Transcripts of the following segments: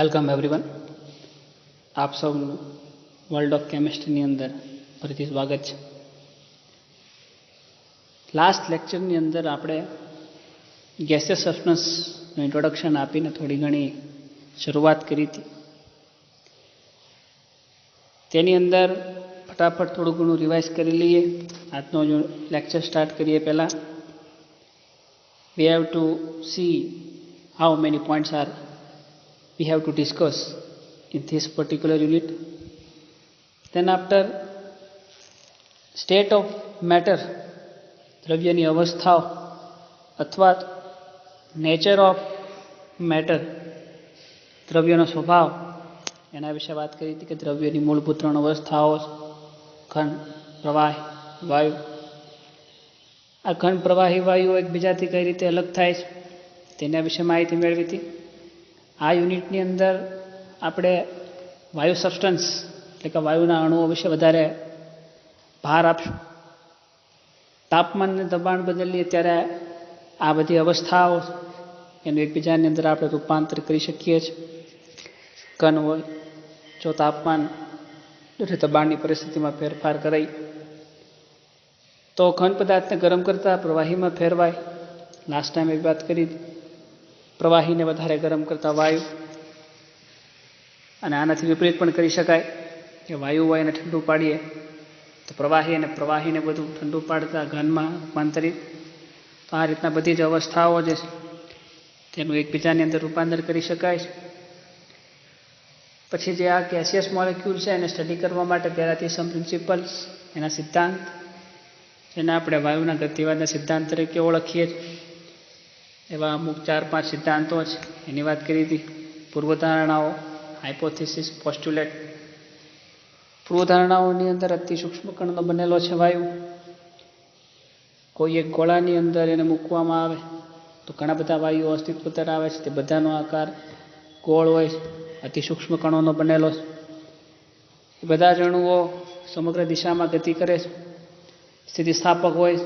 Welcome everyone. આપ સૌનું world of કેમિસ્ટ્રીની અંદર ફરીથી સ્વાગત છે. લાસ્ટ લેક્ચરની અંદર આપણે ગેસિયસ સબસ્ટન્સનું ઇન્ટ્રોડક્શન આપીને થોડી ઘણી શરૂઆત કરી હતી. તેની અંદર ફટાફટ થોડું ઘણું રિવાઇઝ કરી લઈએ. આજનો જો લેક્ચર સ્ટાર્ટ કરીએ પહેલાં we have to see how many points are we have to discuss in this particular unit. Then after state of matter, દ્રવ્યની અવસ્થાઓ અથવા નેચર ઓફ મેટર, દ્રવ્યનો સ્વભાવ, એના વિશે વાત કરી હતી કે દ્રવ્યની મૂળભૂત ત્રણ અવસ્થાઓ ઘન, પ્રવાહી, વાયુ. આ ઘન, પ્રવાહી, વાયુઓ એકબીજાથી કઈ રીતે અલગ થાય છે તેના વિશે માહિતી મેળવી હતી. આ યુનિટની અંદર આપણે વાયુ સબસ્ટન્સ એટલે કે વાયુના અણુઓ વિશે વધારે ભાર આપશું. તાપમાન અને દબાણ બદલીએ ત્યારે આ બધી અવસ્થાઓ એનું એકબીજાની અંદર આપણે રૂપાંતર કરી શકીએ છીએ. ઘન હોય, જો તાપમાન દબાણની પરિસ્થિતિમાં ફેરફાર કરાય તો ઘન પદાર્થને ગરમ કરતાં પ્રવાહીમાં ફેરવાય. લાસ્ટ ટાઈમ એ વાત કરી, પ્રવાહીને વધારે ગરમ કરતા વાયુ. અને આનાથી વિપરીત પણ કરી શકાય કે વાયુ હોય એને ઠંડુ પાડીએ તો પ્રવાહીને બધું ઠંડુ પાડતા ઘનમાં રૂપાંતરિત. તો આ રીતના બધી જ અવસ્થાઓ જે છે તેનું એકબીજાની અંદર રૂપાંતર કરી શકાય છે. પછી જે આ ગેસિયસ મોલેક્યુલ છે એને સ્ટડી કરવા માટે પહેલાંથી સમ પ્રિન્સિપલ્સ, એના સિદ્ધાંત, જેને આપણે વાયુના ગતિવાદના સિદ્ધાંત તરીકે ઓળખીએ છીએ, એવા અમુક 4-5 સિદ્ધાંતો છે એની વાત કરી હતી. પૂર્વધારણાઓ, હાઇપોથિસિસ, પોસ્ટ્યુલેટ. પૂર્વધારણાઓની અંદર અતિ સૂક્ષ્મ કણનો બનેલો છે વાયુ. કોઈ એક ગોળાની અંદર એને મૂકવામાં આવે તો ઘણા બધા વાયુઓ અસ્તિત્વ ધરાવે છે. તે બધાનો આકાર ગોળ હોય છે, અતિ સૂક્ષ્મ કણોનો બનેલો છે. એ બધા જ અણુઓ સમગ્ર દિશામાં ગતિ કરે છે, સ્થિતિસ્થાપક હોય,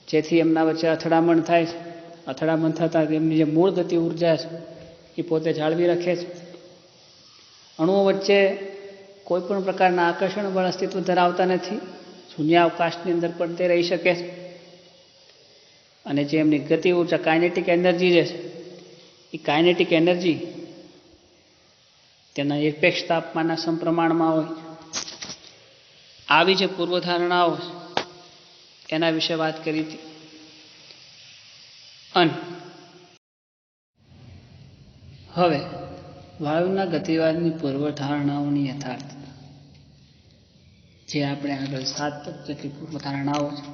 જેથી એમના વચ્ચે અથડામણ થાય છે. અથડામણ થતાં તેમની જે મૂળ ગતિ ઉર્જા છે એ પોતે જાળવી રાખે છે. અણુઓ વચ્ચે કોઈ પણ પ્રકારના આકર્ષણ બળ અસ્તિત્વ ધરાવતા નથી. શૂન્યાવકાશની અંદર પણ તે રહી શકે છે. અને જે એમની ગતિ ઉર્જા, કાઇનેટિક એનર્જી જે છે એ કાઇનેટિક એનર્જી તેના નિરપેક્ષ તાપમાનના સમપ્રમાણમાં હોય. આવી જે પૂર્વધારણાઓ એના વિશે વાત કરી હતી. અને હવે વાયુના ગતિવાદની પૂર્વધારણાઓની યથાર્થતા, જે આપણે આગળ 7 જેટલી પૂર્વધારણાઓ છે,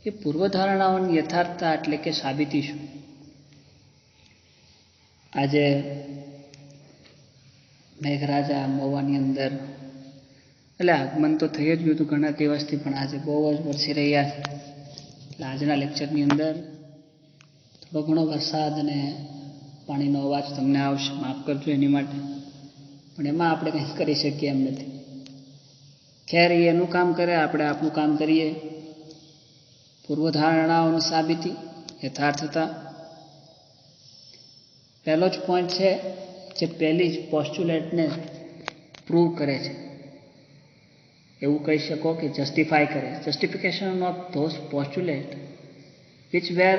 એ પૂર્વધારણાઓની યથાર્થતા એટલે કે સાબિતી શું? આજે મેઘરાજા મહુવાની અંદર એટલે આગમન તો થઈ જ ગયું હતું ઘણા દિવસથી, પણ આજે બહુ જ વરસી રહ્યા છે. એટલે આજના લેક્ચરની અંદર થોડો ઘણો વરસાદ અને પાણીનો અવાજ તમને આવશે, માફ કરજો એની માટે. પણ એમાં આપણે કંઈ કરી શકીએ એમ નથી. ખેર, એનું કામ કરે, આપણે આપણું કામ કરીએ. પૂર્વધારણાઓની સાબિતી, યથાર્થતા. પહેલો જ પોઈન્ટ છે જે પહેલી જ પોસ્ટ્યુલેટને પ્રૂવ કરે છે, એવું કહી શકો કે જસ્ટિફાય કરે. Justification of those postulate which were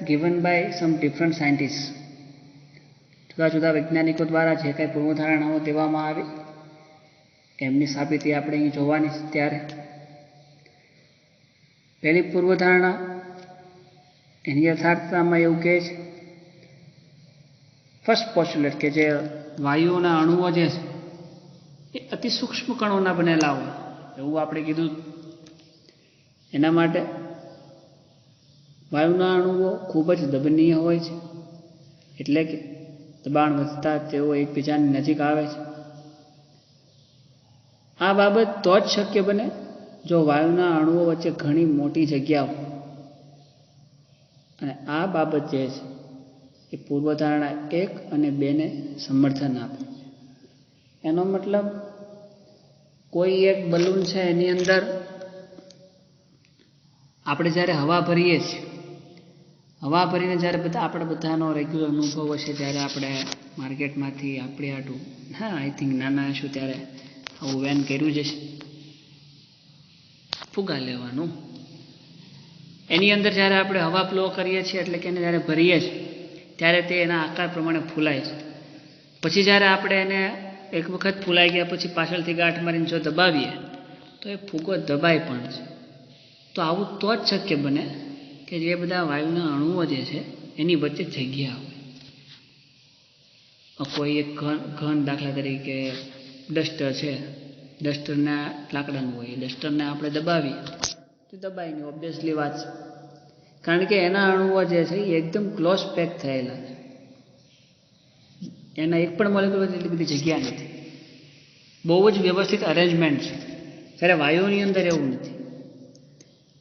given by some different scientist. જુદા જુદા વૈજ્ઞાનિકો દ્વારા જે કંઈ પૂર્વધારણાઓ દેવામાં આવી એમની સાબિતી આપણે અહીં જોવાની છે. ત્યારે પહેલી પૂર્વધારણા એની યથાર્થતામાં એવું કહે છે, ફર્સ્ટ પોસ્ટ્યુલેટ, કે જે વાયુઓના અણુઓ જે છે એ અતિ સૂક્ષ્મ કણોના બનેલા હોય એવું આપણે કીધું. એના માટે વાયુના અણુઓ ખૂબ જ દબનીય હોય છે, એટલે કે દબાણ વધતા તેઓ એકબીજાની નજીક આવે છે. આ બાબત તો જ શક્ય બને જો વાયુના અણુઓ વચ્ચે ઘણી મોટી જગ્યા હોય. અને આ બાબત જે છે એ પૂર્વધારણા 1 અને 2 ને સમર્થન આપે. એનો મતલબ કોઈ એક બલૂન છે એની અંદર આપણે જ્યારે હવા ભરીએ છીએ, હવા ભરીને જ્યારે આપણે બધાનો રેગ્યુલર અનુભવ હશે, જ્યારે આપણે માર્કેટમાંથી આપણે આટું આઈ થિંક નાના હશું ત્યારે આવું વેન કર્યું જ છે, ફુગા લેવાનું. એની અંદર જ્યારે આપણે હવા ફ્લો કરીએ છીએ એટલે કે એને જ્યારે ભરીએ છીએ ત્યારે તે એના આકાર પ્રમાણે ફૂલાય છે. પછી જ્યારે આપણે એને એક વખત ફૂલાઈ ગયા પછી પાછળથી ગાંઠ મારીને જો દબાવીએ તો એ ફૂગો દબાય પણ છે. તો આવું તો જ શક્ય બને કે જે બધા વાયુના અણુઓ જે છે એની વચ્ચે જગ્યા હોય. કોઈ એક ઘન દાખલા તરીકે ડસ્ટર છે, ડસ્ટરના લાકડાનું હોય, ડસ્ટરને આપણે દબાવીએ તો દબાય નહીં, ઓબ્વિયસલી વાત છે. કારણ કે એના અણુઓ જે છે એ એકદમ ક્લોઝ પેક થયેલા છે, એના એક પણ મોલેક્યુલ એટલી બધી જગ્યા નથી, બહુ જ વ્યવસ્થિત અરેન્જમેન્ટ છે. જ્યારે વાયુઓની અંદર એવું નથી.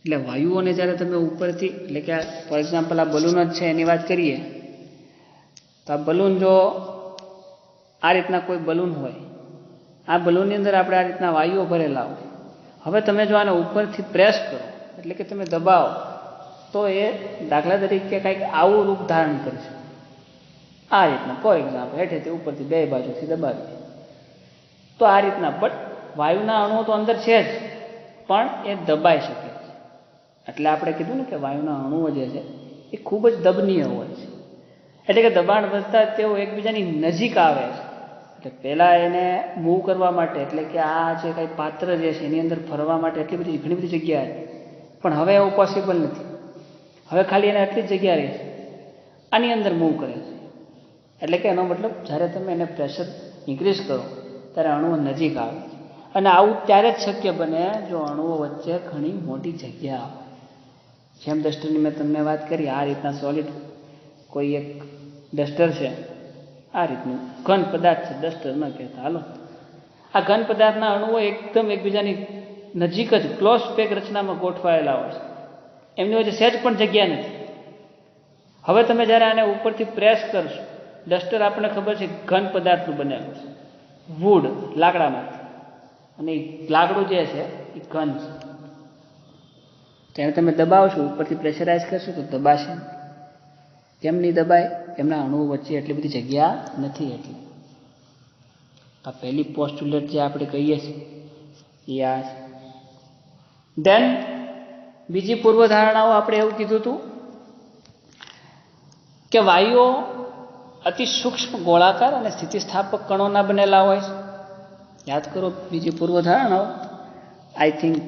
એટલે વાયુઓને જ્યારે તમે ઉપરથી, એટલે કે ફોર એક્ઝામ્પલ આ બલૂન જ છે એની વાત કરીએ તો આ બલૂન જો આ રીતના કોઈ બલૂન હોય, આ બલૂનની અંદર આપણે આ રીતના વાયુઓ ભરેલા હોય. હવે તમે જો આને ઉપરથી પ્રેસ કરો એટલે કે તમે દબાવો તો એ દાખલા તરીકે કંઈક આવું રૂપ ધારણ કરશે. આ રીતના ફોર એક્ઝામ્પલ હેઠેથી ઉપરથી બે બાજુથી દબાવીએ તો આ રીતના. બટ વાયુના અણુઓ તો અંદર છે જ, પણ એ દબાઈ શકે છે. એટલે આપણે કીધું ને કે વાયુના અણુઓ જે છે એ ખૂબ જ દબનીય હોય છે. એટલે કે દબાણ વધતા તેઓ એકબીજાની નજીક આવે છે. એટલે પહેલાં એને મૂવ કરવા માટે, એટલે કે આ જે કંઈ પાત્ર જે છે એની અંદર ફરવા માટે એટલી બધી ઘણી બધી જગ્યા છે, પણ હવે એવું પોસિબલ નથી. હવે ખાલી એને આટલી જ જગ્યા રહે છે, આની અંદર મૂવ કરે છે. એટલે કે એનો મતલબ જ્યારે તમે એને પ્રેશર ઇન્ક્રીઝ કરો ત્યારે અણુઓ નજીક આવે છે. અને આવું ત્યારે જ શક્ય બને જો અણુઓ વચ્ચે ઘણી મોટી જગ્યા આવે. જેમ ડસ્ટરની મેં તમને વાત કરી, આ રીતના સોલિડ કોઈ એક ડસ્ટર છે, આ રીતનું ઘન પદાર્થ છે, ડસ્ટર ન કહેતા હાલો. આ ઘન પદાર્થના અણુઓ એકદમ એકબીજાની નજીક જ ક્લોઝ પેક રચનામાં ગોઠવાયેલા હોય છે, એમની વચ્ચે સહેજ પણ જગ્યા નથી. હવે તમે જ્યારે આને ઉપરથી પ્રેસ કરશો, ડસ્ટર આપણને ખબર છે ઘન પદાર્થનું બનેલું છે, વુડ, લાકડામાંથી, અને એ લાકડું જે છે એ ઘન છે. ત્યારે તમે દબાવશો, ઉપરથી પ્રેશરાઇઝ કરશો તો દબાશે. કેમ નહીં દબાય? એમના અણુઓ વચ્ચે એટલી બધી જગ્યા નથી. એટલે આ પહેલી પોસ્ટ્યુલેટ જે આપણે કહીએ છીએ એ આ છે. દેન બીજી પૂર્વધારણાઓ આપણે એવું કીધું હતું કે વાયુઓ અતિ સૂક્ષ્મ ગોળાકાર અને સ્થિતિસ્થાપક કણોના બનેલા હોય છે. યાદ કરો બીજી પૂર્વધારણાઓ. આઈ થિંક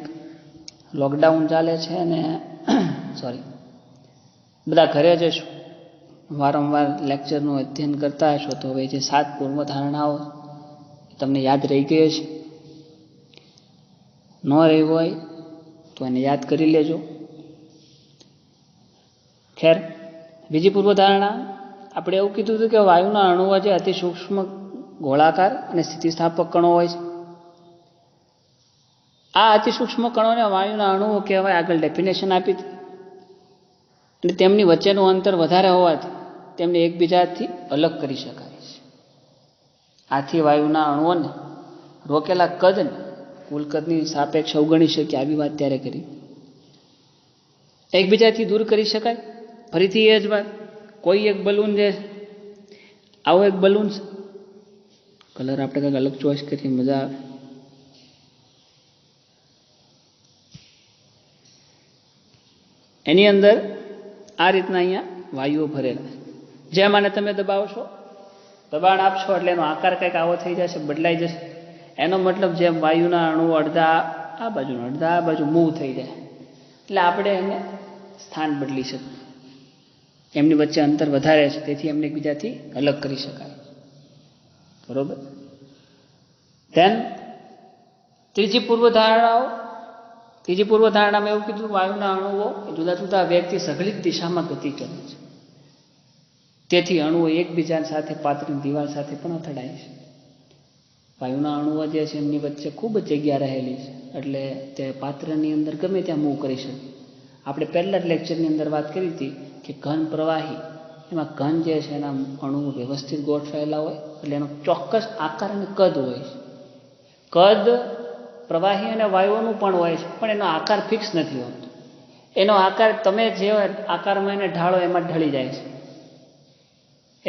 લોકડાઉન ચાલે છે અને સોરી બધા ઘરે જશો, વારંવાર લેક્ચરનું અધ્યયન કરતા હશો તો હવે જે 7 પૂર્વધારણાઓ તમને યાદ રહી ગઈ છે. ન રહી હોય તો એને યાદ કરી લેજો. ખેર, બીજી પૂર્વધારણા આપણે એવું કીધું હતું કે વાયુના અણુઓ જે અતિ સૂક્ષ્મ ગોળાકાર અને સ્થિતિસ્થાપક કણો હોય છે. આ અતિ સૂક્ષ્મ કણોને વાયુના અણુઓ કહેવાય. આગળ ડેફિનેશન આપી હતી. અને તેમની વચ્ચેનું અંતર વધારે હોવાથી તેમને એકબીજાથી અલગ કરી શકાય છે. આથી વાયુના અણુઓને રોકેલા કદને કુલ કદની સાપેક્ષ અવગણી શકીએ, આવી વાત ત્યારે કરી. એકબીજાથી દૂર કરી શકાય. ફરીથી એ જ વાત, કોઈ એક બલૂન જે આવો એક બલૂન છે, કલર આપણે કંઈક અલગ ચોઈસ કરીએ, મજા આવે. એની અંદર આ રીતના અહીંયા વાયુઓ ભરેલા છે. જેમ આને તમે દબાવશો, દબાણ આપશો એટલે એનો આકાર કંઈક આવો થઈ જશે, બદલાઈ જશે. એનો મતલબ જેમ વાયુના અણુઓ અડધા આ બાજુ અડધા આ બાજુ મૂવ થઈ જાય, એટલે આપણે એને સ્થાન બદલી શકીએ. એમની વચ્ચે અંતર વધારે છે, તેથી એમને એકબીજાથી અલગ કરી શકાય. બરોબર. ધેન ત્રીજી પૂર્વધારણામાં એવું કીધું વાયુના અણુઓ જુદા જુદા વેગથી સઘળી દિશામાં ગતિ કરે છે. તેથી અણુઓ એકબીજા સાથે પાત્રની દિવાલ સાથે પણ અથડાય છે. વાયુના અણુઓ જે છે એમની વચ્ચે ખૂબ જ જગ્યા રહેલી છે, એટલે તે પાત્રની અંદર ગમે ત્યાં મૂવ કરી શકે. આપણે પહેલા જ લેક્ચરની અંદર વાત કરી હતી કે ઘન પ્રવાહી, એમાં ઘન જે છે એના અણુઓ વ્યવસ્થિત ગોઠવાયેલા હોય, એટલે એનો ચોક્કસ આકાર અને કદ હોય છે. કદ પ્રવાહી અને વાયુઓનું પણ હોય છે, પણ એનો આકાર ફિક્સ નથી હોતો. એનો આકાર તમે જે આકારમાં એને ઢાળો એમાં ઢળી જાય છે.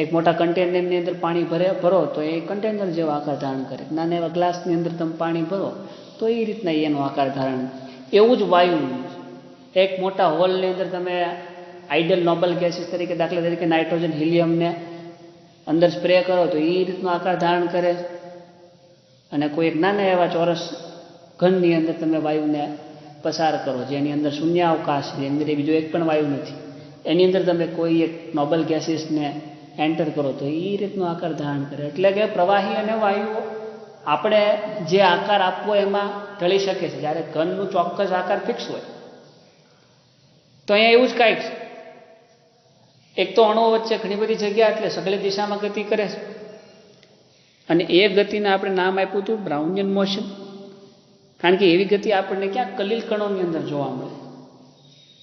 એક મોટા કન્ટેનરની અંદર પાણી ભરો તો એ કન્ટેનર જેવો આકાર ધારણ કરે. નાના એવા ગ્લાસની અંદર તમે પાણી ભરો તો એ રીતના એનો આકાર ધારણ કરે. એવું જ વાયુ એક મોટા હોલની અંદર તમે આઈડિયલ નોબલ ગેસીસ તરીકે દાખલા તરીકે નાઇટ્રોજન હિલિયમને અંદર સ્પ્રે કરો તો એ રીતનો આકાર ધારણ કરે. અને કોઈ એક નાના એવા ચોરસ ઘનની અંદર તમે વાયુને પસાર કરો જેની અંદર શૂન્યાવકાશ છે, એની અંદર બીજો એક પણ વાયુ નથી, એની અંદર તમે કોઈ એક નોબલ ગેસીસને એન્ટર કરો તો એ રીતનો આકાર ધારણ કરે. એટલે કે પ્રવાહી અને વાયુઓ આપણે જે આકાર આપવો એમાં ઢળી શકે છે. જ્યારે ઘનનું ચોક્કસ આકાર ફિક્સ હોય તો અહીંયા એવું જ કાંઈક છે. એક તો અણુઓ વચ્ચે ઘણી બધી જગ્યા એટલે સઘળી દિશામાં ગતિ કરે છે. અને એ ગતિને આપણે નામ આપ્યું હતું બ્રાઉનિયન મોશન. કારણ કે એવી ગતિ આપણને ક્યાં કલીલ કણોની અંદર જોવા મળે.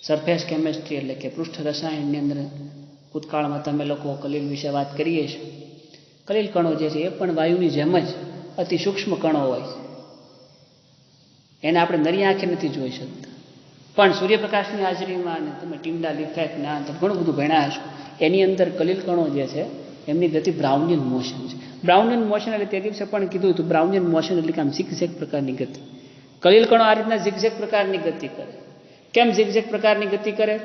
સરફેસ કેમેસ્ટ્રી એટલે કે પૃષ્ઠ રસાયણની અંદર ભૂતકાળમાં તમે લોકો કલીલ વિશે વાત કરીએ છીએ. કલીલ કણો જે છે એ પણ વાયુની જેમ જ અતિ સૂક્ષ્મ કણો હોય છે. એને આપણે નરી આંખે નથી જોઈ શકતા, પણ સૂર્યપ્રકાશની હાજરીમાં અને તમે ટિંડાલ ઇફેક્ટ ને આ ઘણું બધું ભણ્યા હશો, એની અંદર કલીલ કણો જે છે એમની ગતિ બ્રાઉનિયન મોશન છે. બ્રાઉનિયન મોશન એટલે તે દિવસે પણ કીધું હતું બ્રાઉનિયન મોશન એટલે કે આમ ઝિગઝેગ પ્રકારની ગતિ. કલીલ કણો આ રીતના ઝિગઝેગ પ્રકારની ગતિ કરે. કેમ ઝિગઝેગ પ્રકારની ગતિ કરે?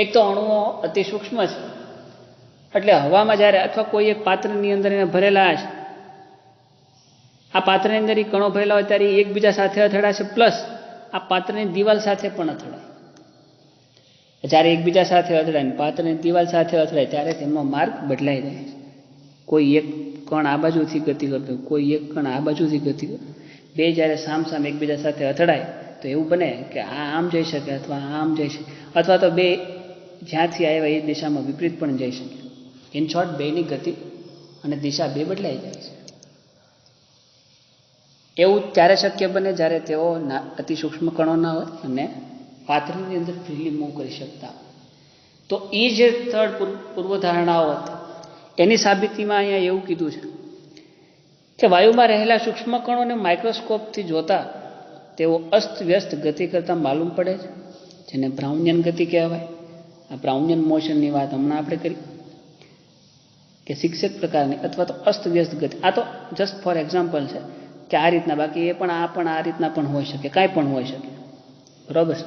એક તો અણુઓ અતિ સૂક્ષ્મ છે એટલે હવામાં જ્યારે અથવા કોઈ એક પાત્રની અંદર એને ભરેલા છે, આ પાત્રની અંદર એ કણો ભરેલા હોય ત્યારે એકબીજા સાથે અથડાશે, પ્લસ આ પાત્રની દિવાલ સાથે પણ અથડાય. જ્યારે એકબીજા સાથે અથડાય પાત્રની દિવાલ સાથે અથડાય ત્યારે તેમનો માર્ગ બદલાઈ જાય છે. કોઈ એક કણ આ બાજુથી ગતિ કરતો, કોઈ એક કણ આ બાજુથી ગતિ કરતો. બે જ્યારે સામસામે એકબીજા સાથે અથડાય તો એવું બને કે આ આમ જઈ શકે અથવા આમ જઈ શકે, અથવા તો બે જ્યાંથી આવ્યા એ દિશામાં વિપરીત પણ જઈ શકે. ઇન શોર્ટ બેની ગતિ અને દિશા બે બદલાઈ જાય છે. એવું ત્યારે શક્ય બને જ્યારે તેઓ અતિ સૂક્ષ્મ કણો ના હોય અને પાત્રની અંદર ફ્રીલી મૂવ કરી શકતા હોય. તો એ જે થર્ડ પૂર્વધારણાઓ હતી એની સાબિતીમાં અહીંયા એવું કીધું છે કે વાયુમાં રહેલા સૂક્ષ્મ કણોને માઇક્રોસ્કોપથી જોતા તેઓ અસ્તવ્યસ્ત ગતિ કરતાં માલુમ પડે છે, જેને બ્રાઉનિયન ગતિ કહેવાય. આ બ્રાઉનિયન મોશનની વાત હમણાં આપણે કરી કે શિક્ષક પ્રકારની અથવા તો અસ્તવ્યસ્ત ગતિ. આ તો જસ્ટ ફોર એક્ઝામ્પલ છે કે આ રીતના, બાકી એ પણ આ રીતના પણ હોઈ શકે, કાંઈ પણ હોઈ શકે. બરાબર.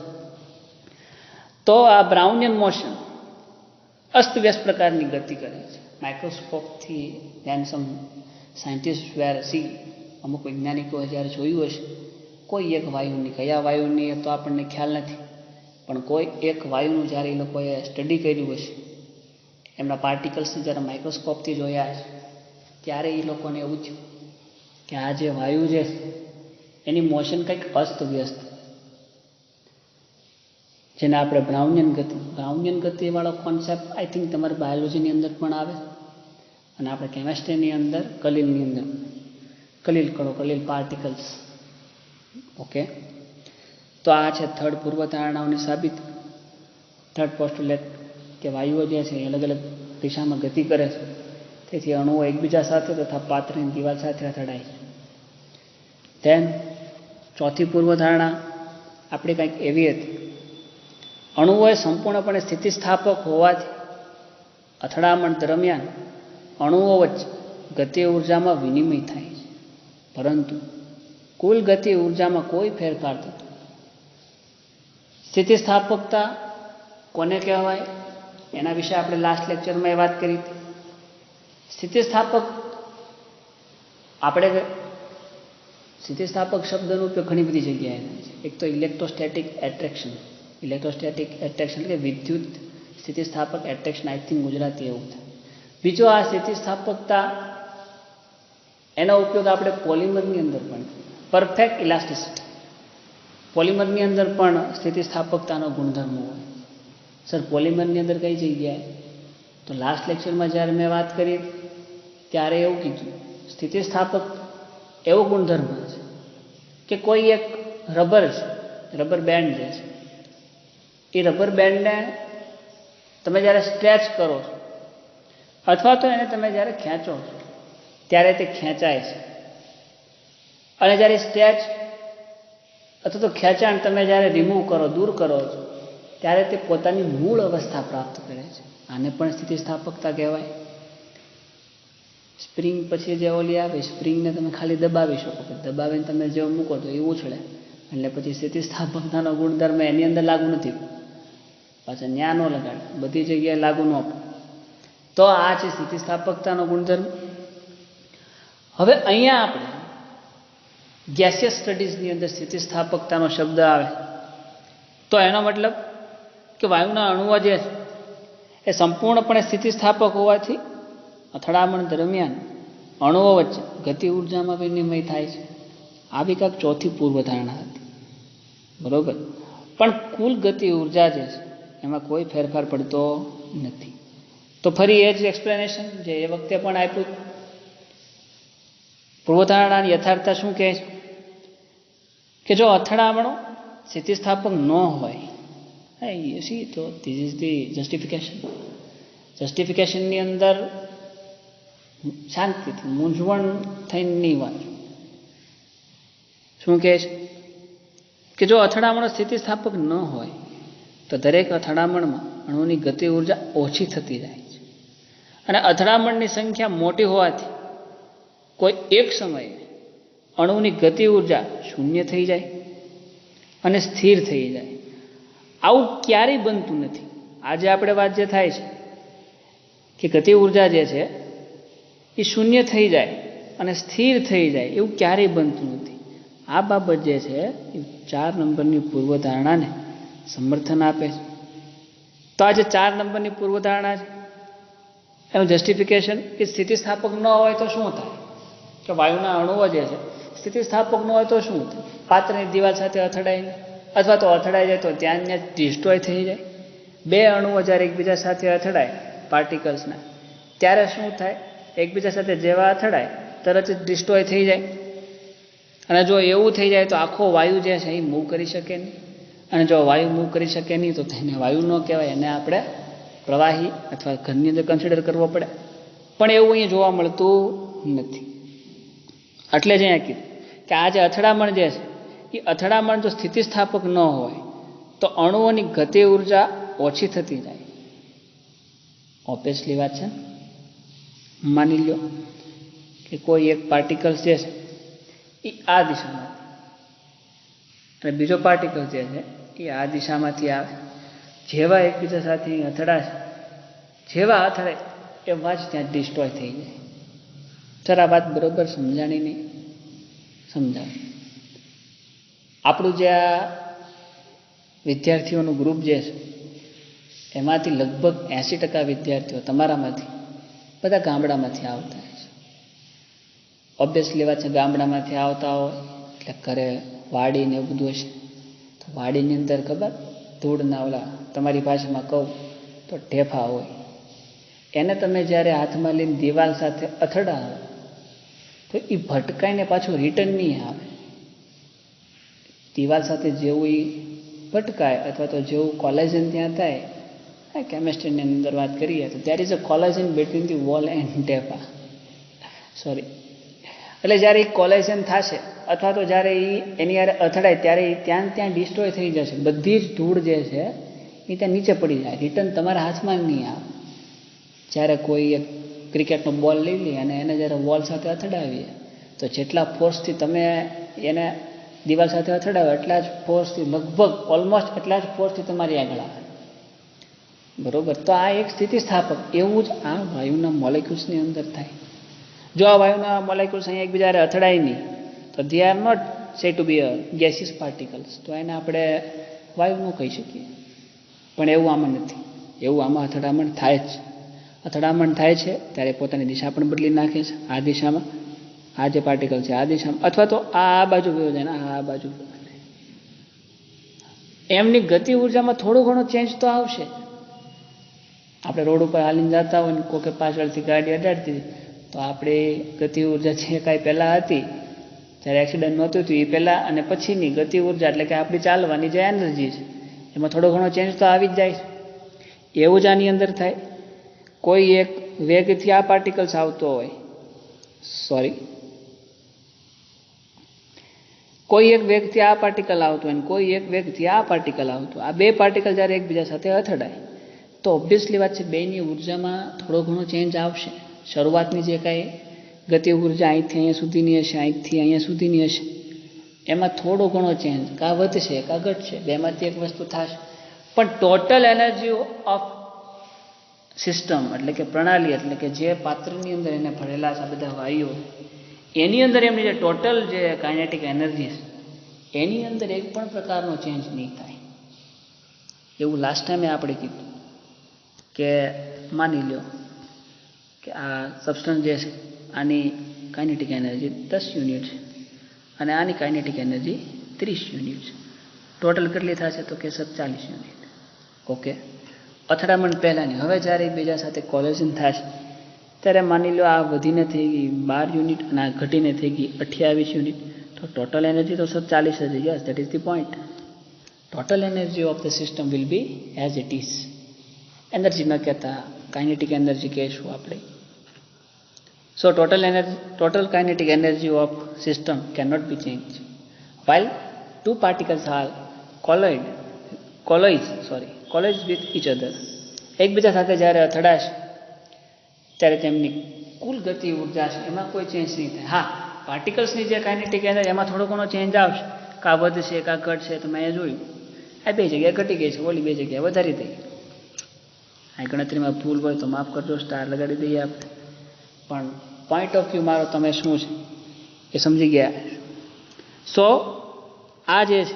તો આ બ્રાઉનિયન મોશન અસ્તવ્યસ્ત પ્રકારની ગતિ કરે છે. માઇક્રોસ્કોપથી ધ્યાન સમ સાયન્ટિસ્ટ વેર સી, અમુક વૈજ્ઞાનિકોએ જ્યારે જોયું હશે કોઈ એક વાયુની, કયા વાયુની તો આપણને ખ્યાલ નથી, પણ કોઈ એક વાયુનું જ્યારે એ લોકોએ સ્ટડી કર્યું હશે, એમના પાર્ટિકલ્સને જ્યારે માઇક્રોસ્કોપથી જોયા હશે ત્યારે એ લોકોને એવું થયું કે આ જે વાયુ છે એની મોશન કંઈક અસ્તવ્યસ્ત, જેને આપણે બ્રાઉનિયન ગતિવાળો કોન્સેપ્ટ આઈ થિંક તમારી બાયોલોજીની અંદર પણ આવે અને આપણે કેમેસ્ટ્રીની અંદર કલીલની અંદર કલીલ કણો, કલીલ પાર્ટિકલ્સ. ઓકે, તો આ છે થર્ડ પૂર્વધારણાઓની સાબિત. થર્ડ પોસ્ટુલેટ કે વાયુઓ જે છે એ અલગ અલગ દિશામાં ગતિ કરે છે, તેથી અણુઓ એકબીજા સાથે તથા પાત્રની દિવાલ સાથે અથડાય છે. ધેન ચોથી પૂર્વધારણા આપણી કંઈક એવી હતી, અણુઓએ સંપૂર્ણપણે સ્થિતિસ્થાપક હોવાથી અથડામણ દરમિયાન અણુઓ વચ્ચે ગતિ ઉર્જામાં વિનિમય થાય છે, પરંતુ કુલ ગતિ ઉર્જામાં કોઈ ફેરફાર થતો. સ્થિતિસ્થાપકતા કોને કહેવાય એના વિશે આપણે લાસ્ટ લેક્ચરમાં એ વાત કરી હતી. સ્થિતિસ્થાપક શબ્દનો ઉપયોગ ઘણી બધી જગ્યાએ થાય છે. એક તો ઇલેક્ટ્રોસ્ટેટિક એટ્રેક્શન એટલે કે વિદ્યુત સ્થિતિસ્થાપક એટ્રેક્શન, આઈ થિંક ગુજરાતી એવું થાય. બીજો આ સ્થિતિસ્થાપકતા એનો ઉપયોગ આપણે પોલિમરની અંદર પણ, પરફેક્ટ ઇલાસ્ટિસિટી, પોલિમરની અંદર પણ સ્થિતિસ્થાપકતાનો ગુણધર્મ હોય. સર પોલિમરની અંદર કઈ જગ્યાએ? તો લાસ્ટ લેક્ચરમાં જ્યારે મેં વાત કરી ત્યારે એવું કીધું સ્થિતિસ્થાપક એવો ગુણધર્મ છે કે કોઈ એક રબર બેન્ડ જે છે એ રબર બેન્ડને તમે જ્યારે સ્ટ્રેચ કરો અથવા તો એને તમે જ્યારે ખેંચો ત્યારે તે ખેંચાય છે, અને જ્યારે સ્ટ્રેચ અથવા તો ખેંચાણ તમે જ્યારે રિમૂવ કરો, દૂર કરો છો, ત્યારે તે પોતાની મૂળ અવસ્થા પ્રાપ્ત કરે છે. આને પણ સ્થિતિસ્થાપકતા કહેવાય. સ્પ્રિંગ પછી જે ઓલી આવે સ્પ્રિંગને તમે ખાલી દબાવી શકો, દબાવીને તમે જેવો મૂકો તો એ ઉછળે, એટલે પછી સ્થિતિસ્થાપકતાનો ગુણધર્મ એની અંદર લાગુ નથી, પાછા ન્યા ન લગાડે, બધી જગ્યાએ લાગુ ન પડે. તો આ છે સ્થિતિસ્થાપકતાનો ગુણધર્મ. હવે અહીંયા આપણે ગેસિયસ સ્ટડીઝની અંદર સ્થિતિસ્થાપકતાનો શબ્દ આવે તો એનો મતલબ કે વાયુના અણુઓ જે છે એ સંપૂર્ણપણે સ્થિતિસ્થાપક હોવાથી અથડામણ દરમિયાન અણુઓ વચ્ચે ગતિ ઉર્જામાં વિનિમય થાય છે. આવી કાંઈક ચોથી પૂર્વધારણા હતી, બરોબર. પણ કુલ ગતિ ઉર્જા જે છે એમાં કોઈ ફેરફાર પડતો નથી. તો ફરી એ જ એક્સપ્લેનેશન જે એ વખતે પણ આપ્યું. પૂર્વધારણાની યથાર્થતા શું કહે છે કે જો અથડામણો સ્થિતિસ્થાપક ન હોય, તો ધીસ ઇઝ ધી જસ્ટિફિકેશન. જસ્ટિફિકેશનની અંદર શાંતિથી મૂંઝવણ થઈને નહીં વાંચો. શું કહે છે કે જો અથડામણો સ્થિતિસ્થાપક ન હોય તો દરેક અથડામણમાં અણુની ગતિ ઉર્જા ઓછી થતી જાય છે, અને અથડામણની સંખ્યા મોટી હોવાથી કોઈ એક સમયે અણુની ગતિ ઉર્જા શૂન્ય થઈ જાય અને સ્થિર થઈ જાય. આવું ક્યારેય બનતું નથી. આજે આપણે વાત જે થાય છે કે ગતિ ઉર્જા જે છે એ શૂન્ય થઈ જાય અને સ્થિર થઈ જાય, એવું ક્યારેય બનતું નથી. આ બાબત જે છે એ 4 નંબરની પૂર્વધારણાને સમર્થન આપે છે. તો આ જે 4 નંબરની પૂર્વધારણા છે એનું જસ્ટિફિકેશન કે સ્થિતિસ્થાપક ન હોય તો શું થાય, કે વાયુના અણુઓ જે છે સ્થિતિસ્થાપક ન હોય તો શું થાય, પાત્રની દિવાલ સાથે અથડાઈને અથવા તો અથડાઈ જાય તો ત્યાં ડિસ્ટ્રોય થઈ જાય. 2 અણુઓ જ્યારે એકબીજા સાથે અથડાય પાર્ટિકલ્સના, ત્યારે શું થાય, એકબીજા સાથે જેવા અથડાય તરત જ ડિસ્ટ્રોય થઈ જાય. અને જો એવું થઈ જાય તો આખો વાયુ જે છે એ મૂવ કરી શકે નહીં, અને જો વાયુ મૂવ કરી શકે નહીં તો તેને વાયુ ન કહેવાય, એને આપણે પ્રવાહી અથવા ઘરની અંદર કન્સિડર કરવો પડે. પણ એવું અહીંયા જોવા મળતું નથી. એટલે જ અહીંયા કીધું કે આ જે અથડામણ જે છે એ અથડામણ જો સ્થિતિસ્થાપક ન હોય તો અણુઓની ગતિ ઉર્જા ઓછી થતી જાય. ઓબ્વિયસલી વાત છે. માની લો કે કોઈ એક પાર્ટિકલ્સ જે છે એ આ દિશામાં અને બીજો પાર્ટિકલ જે છે એ આ દિશામાંથી આવે. જેવા એકબીજા સાથે અથડાશે, જેવા અથડાય એવા જ ત્યાં ડિસ્ટ્રોય થઈ જાય. જરા વાત બરોબર સમજાણી નહીં? સમજાવ. આપણું જે આ વિદ્યાર્થીઓનું ગ્રુપ જે છે એમાંથી લગભગ 80% વિદ્યાર્થીઓ તમારામાંથી બધા ગામડામાંથી આવતા હોય છે. ઓબ્વિયસલી વાત છે, ગામડામાંથી આવતા હોય એટલે ઘરે વાડીને એવું બધું હશે. તો વાડીની અંદર ખબર ધૂળના ઓલા તમારી ભાષામાં કહું તો ઢેફા હોય, એને તમે જ્યારે હાથમાં લઈને દિવાલ સાથે અથડાવો તો એ ભટકાઈને પાછું રિટર્ન નહીં આવે. દિવાલ સાથે જેવું એ ભટકાય અથવા તો જેવું કોલેજન ત્યાં થાય, કેમેસ્ટ્રીની અંદર વાત કરીએ તો there is a collagen between the wall and ઢેફા. સોરી, એટલે જ્યારે એ કોલેજન થશે અથવા તો જ્યારે એ એની યારે અથડાય ત્યારે એ ત્યાં ડિસ્ટ્રોય થઈ જશે. બધી જ ધૂળ જે છે એ ત્યાં નીચે પડી જાય, રિટર્ન તમારા હાથમાં નહીં આવે. જ્યારે કોઈ એક ક્રિકેટનો બોલ લઈ લઈએ અને એને જ્યારે વોલ સાથે અથડાવીએ તો જેટલા ફોર્સથી તમે એને દિવાલ સાથે અથડાવો એટલા જ ફોર્સથી, લગભગ ઓલમોસ્ટ એટલા જ ફોર્સથી તમારી આગળ આવે. બરોબર. તો આ એક સ્થિતિસ્થાપક. એવું જ આ વાયુના મોલેક્યુલ્સની અંદર થાય. જો આ વાયુના મોલેક્યુલ્સ અહીંયા એકબીજા અથડાય નહીં તો દે આર નોટ સે ટુ બી અ ગેસિયસ પાર્ટિકલ્સ, તો એને આપણે વાયુ ન કહી શકીએ. પણ એવું આમાં નથી. એવું આમાં અથડામણ થાય જ. અથડામણ થાય છે ત્યારે પોતાની દિશા પણ બદલી નાખે છે. આ દિશામાં આ જે પાર્ટિકલ છે આ દિશામાં, અથવા તો આ બાજુ ગયો છે ને આ બાજુ. એમની ગતિ ઉર્જામાં થોડો ઘણો ચેન્જ તો આવશે. આપણે રોડ ઉપર હાલીને જતા હોય ને કોકે પાછળથી ગાડી અડાડતી તો આપણે ગતિ ઉર્જા છે કાંઈ પહેલાં હતી જ્યારે એક્સિડન્ટ નહોતું થયું એ પહેલાં અને પછીની ગતિ ઉર્જા એટલે કે આપણી ચાલવાની જે એનર્જી છે એમાં થોડો ઘણો ચેન્જ તો આવી જ જાય છે. એવું જ આની અંદર થાય. કોઈ એક વેગથી આ પાર્ટિકલ્સ આવતો હોય, કોઈ એક વેગથી આ પાર્ટિકલ આવતો હોય અને કોઈ એક વેગથી આ પાર્ટિકલ આવતો, આ 2 પાર્ટિકલ જ્યારે એકબીજા સાથે અથડાય તો ઓબ્વિયસલી વાત છે બેની ઉર્જામાં થોડો ઘણો ચેન્જ આવશે. શરૂઆતની જે કાંઈ ગતિ ઉર્જા અહીંથી અહીંયા સુધીની હશે, અહીંથી અહીંયા સુધીની હશે, એમાં થોડો ઘણો ચેન્જ કાં વધશે કાં ઘટશે, બેમાંથી એક વસ્તુ થશે. પણ ટોટલ એનર્જી ઓફ સિસ્ટમ એટલે કે પ્રણાલી, એટલે કે જે પાત્રની અંદર એને ભરેલા છે આ બધા વાયુઓ, એની અંદર એમની જે ટોટલ જે કાઇનેટિક એનર્જી છે એની અંદર એક પણ પ્રકારનો ચેન્જ નહીં થાય. એવું લાસ્ટ ટાઈમે આપણે કીધું કે માની લો કે આ સબસ્ટન્સ જે છે આની કાઇનેટિક એનર્જી 10 યુનિટ છે અને આની કાઇનેટિક એનર્જી 30 યુનિટ છે. ટોટલ કેટલી થશે તો કે 40 યુનિટ. ઓકે, અથડામણ પહેલાંની. હવે જ્યારે એકબીજા સાથે કોલિઝન થશે ત્યારે માની લો આ વધીને થઈ ગઈ 12 યુનિટ અને આ ઘટીને થઈ ગઈ 28 યુનિટ, તો ટોટલ એનર્જી તો 40 હશે. Yes, that is the point. Total energy of the system will be as it is. Energy ન કહેતા કાઇનેટિક એનર્જી કહીશું આપણે. સો total kinetic energy of system cannot be changed while two particles are collide with each other. એકબીજા સાથે જ્યારે અથડાશે ત્યારે તેમની કુલ ગતિ ઉર્જા છે એમાં કોઈ ચેન્જ નહીં થાય. હા, પાર્ટિકલ્સની જે કાઇનેટિક એનર્જી એમાં થોડો ઘણો ચેન્જ આવશે, કાં વધશે કાં ઘટશે. તો મેં જોયું આ બે જગ્યાએ ઘટી ગઈ છે, ઓલી બે જગ્યાએ વધારી દઈ. આ ગણતરીમાં ભૂલ હોય તો માફ કરજો, સ્ટાર લગાડી દઈએ આપણે. પણ પોઈન્ટ ઓફ વ્યૂ મારો તમે શું છે એ સમજી ગયા. સો આ જે છે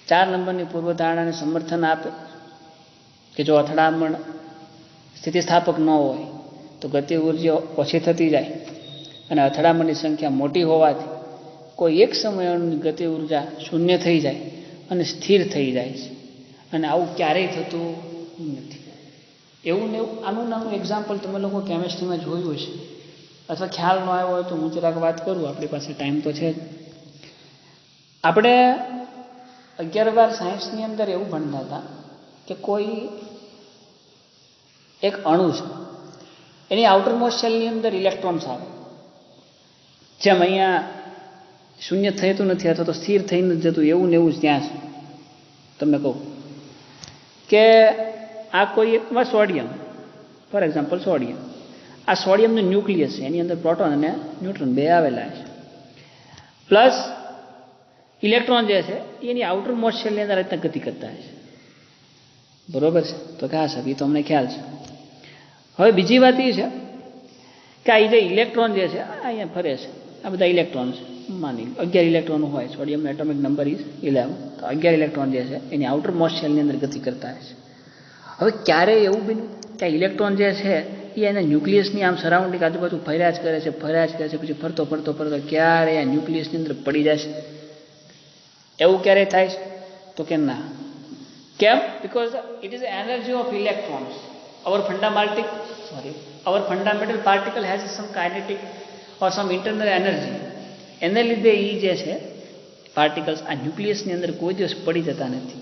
4 નંબરની પૂર્વધારણાને સમર્થન આપે કે જો અથડામણ સ્થિતિસ્થાપક ન હોય તો ગતિ ઉર્જા ઓછી થતી જાય અને અથડામણની સંખ્યા મોટી હોવાથી કોઈ એક સમયની ગતિ ઉર્જા શૂન્ય થઈ જાય અને સ્થિર થઈ જાય છે. અને આવું ક્યારેય થતું નથી. એવું ને એવું આનું નાનું એક્ઝામ્પલ તમે લોકો કેમેસ્ટ્રીમાં જોયું હશે, અથવા ખ્યાલ ન આવ્યો હોય તો હું જરાક વાત કરું, આપણી પાસે ટાઈમ તો છે જ. આપણે 11-12 સાયન્સની અંદર એવું ભણતા હતા કે કોઈ એક અણુ છે, એની આઉટર મોસ્ટ શેલની અંદર ઇલેક્ટ્રોન્સ આવે. જેમ અહીંયા શૂન્ય થતું નથી અથવા તો સ્થિર થઈ નથી જતું, એવું ને એવું જ ત્યાં છે. તમને કહું કે આ કોઈ એકમાં સોડિયમ, ફોર એક્ઝામ્પલ સોડિયમ, આ સોડિયમનું ન્યુક્લિયસ છે, એની અંદર પ્રોટોન અને ન્યુટ્રોન બે આવેલા છે. પ્લસ ઇલેક્ટ્રોન જે છે એની આઉટર મોસ્ટ શેલની અંદર રીતના ગતિ કરતા છે. બરોબર છે? તો કે હા સાહેબ, એ તો અમને ખ્યાલ છે. હવે બીજી વાત એ છે કે આ જે ઇલેક્ટ્રોન જે છે અહીંયા ફરે છે, આ બધા ઇલેક્ટ્રોન છે. માની 11 ઇલેક્ટ્રોન હોય, સોડિયમનો એટોમિક નંબર ઇઝ 11, તો 11 ઇલેક્ટ્રોન જે છે એની આઉટર મોસ્ટ શેલની અંદર ગતિ કરતા છે. હવે ક્યારેય એવું બન્યું કે ઇલેક્ટ્રોન જે છે એ એના ન્યુક્લિયસની આમ સરાઉન્ડિંગ આજુબાજુ ફર્યા જ કરે છે, પછી ફરતો ક્યારે આ ન્યુક્લિયસની અંદર પડી જશે, એવું ક્યારેય થાય છે? તો કે ના. કેમ? Because it is energy of electrons. our fundamental particle has some kinetic or some internal energy. એને લીધે એ જે છે પાર્ટિકલ્સ આ ન્યુક્લિયસની અંદર કોઈ દિવસ પડી જતા નથી.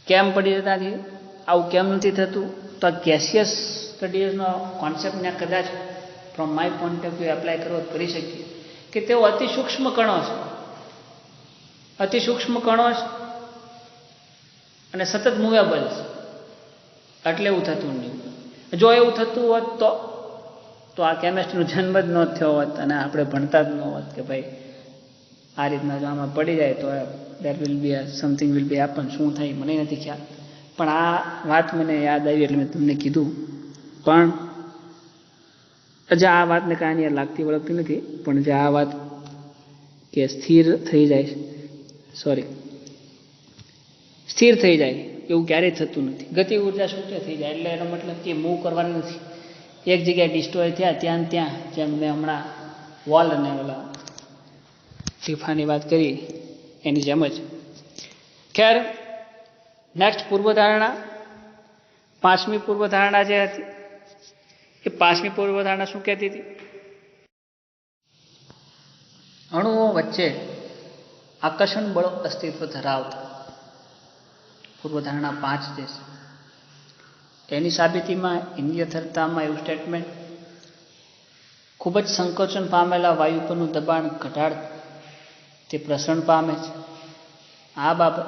કેમ પડી જતા નથી? આવું કેમ નથી થતું? તો આ ગેસિયસ સ્ટડીઝનો કોન્સેપ્ટને કદાચ from my point of view apply કરવો કરી શકીએ કે તેઓ અતિ સૂક્ષ્મ કણો છે, અને સતત મૂવેબલ છે, એટલે એવું થતું નહીં. જો એવું થતું હોત તો આ કેમેસ્ટ્રીનો જન્મ જ ન થયો હોત અને આપણે ભણતા જ ન હોત કે ભાઈ આ રીતના જો આમાં પડી જાય તો that will be something will be happen. શું થાય મને નથી ખ્યાલ, પણ આ વાત મને યાદ આવી એટલે મેં તમને કીધું. પણ જે આ વાતને કાંઈ લાગતી વળગતી નથી, પણ જે આ વાત કે સ્થિર થઈ જાય એવું ક્યારેય થતું નથી. ગતિ ઉર્જા શૂન્ય થઈ જાય એટલે એનો મતલબ કે મૂવ કરવાનું નથી, એક જગ્યાએ ડિસ્ટ્રોય થયા ત્યાં જેમ મેં હમણાં વોલ અને ઓલા ફીફાની વાત કરી એની જેમ જ. ખેર, નેક્સ્ટ પૂર્વધારણા, 5મી પૂર્વધારણા જે હતી એ 5મી પૂર્વધારણા શું કહેતી હતી? અણુઓ વચ્ચે આકર્ષણ બળ અસ્તિત્વ ધરાવતા. પૂર્વધારણા 5 જે છે એની સાબિતીમાં ઇન્દ્રિયથરતામાં એવું સ્ટેટમેન્ટ, ખૂબ જ સંકોચન પામેલા વાયુ પરનું દબાણ ઘટાડ તે પ્રસરણ પામે છે. આ બાબત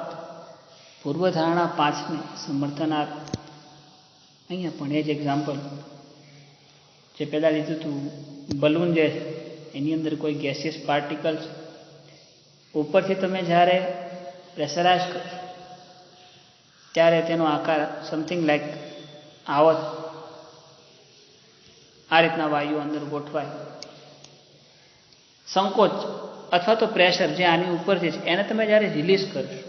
પૂર્વધારણા 5ને સમર્થન આપે. અહીંયા પણ એ જ એક્ઝામ્પલ જે પહેલાં લીધું હતું, બલૂન જે એની અંદર કોઈ ગેસિયસ પાર્ટિકલ્સ ઉપરથી તમે જ્યારે પ્રેશરાઇઝ કરો ત્યારે તેનો આકાર સમથિંગ લાઈક આવો આ રીતના વાયુ અંદર ગોઠવાય. સંકોચ અથવા તો પ્રેશર જે આની ઉપરથી છે એને તમે જ્યારે રિલીઝ કરશો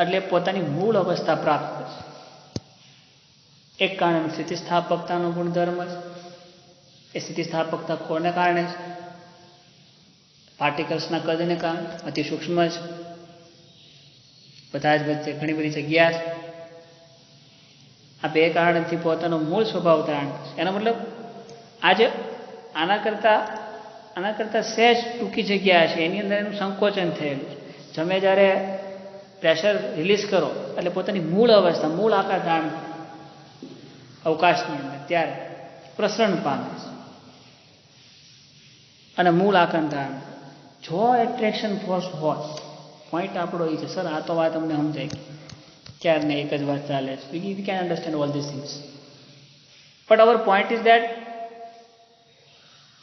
એટલે પોતાની મૂળ અવસ્થા પ્રાપ્ત કરશે. એક કારણ સ્થિતિસ્થાપકતાનો ગુણધર્મ છે. એ સ્થિતિસ્થાપકતા કોને કારણે છે? પાર્ટિકલ્સના કદને કારણે. અતિ સૂક્ષ્મ છે, બધા જ વચ્ચે ઘણી બધી જગ્યા છે. આ બે કારણથી પોતાનો મૂળ સ્વભાવ ધારણ કરશે. એનો મતલબ આજે આના કરતાં સહેજ ટૂંકી જગ્યા છે એની અંદર એનું સંકોચન થયેલું છે. તમે જ્યારે પ્રેશર રિલીઝ કરો એટલે પોતાની મૂળ અવસ્થા, મૂળ આકાર ધારણ અવકાશની અંદર ત્યારે પ્રસરણ પામે છે અને મૂળ આકાર ધારણ. જો એટ્રેક્શન ફોર્સ હોય, પોઈન્ટ આપણો એ છે. સર આ તો વાત અમને સમજાય ક્યારને એક જ વાત ચાલે છે. We can understand all this things, but our point is that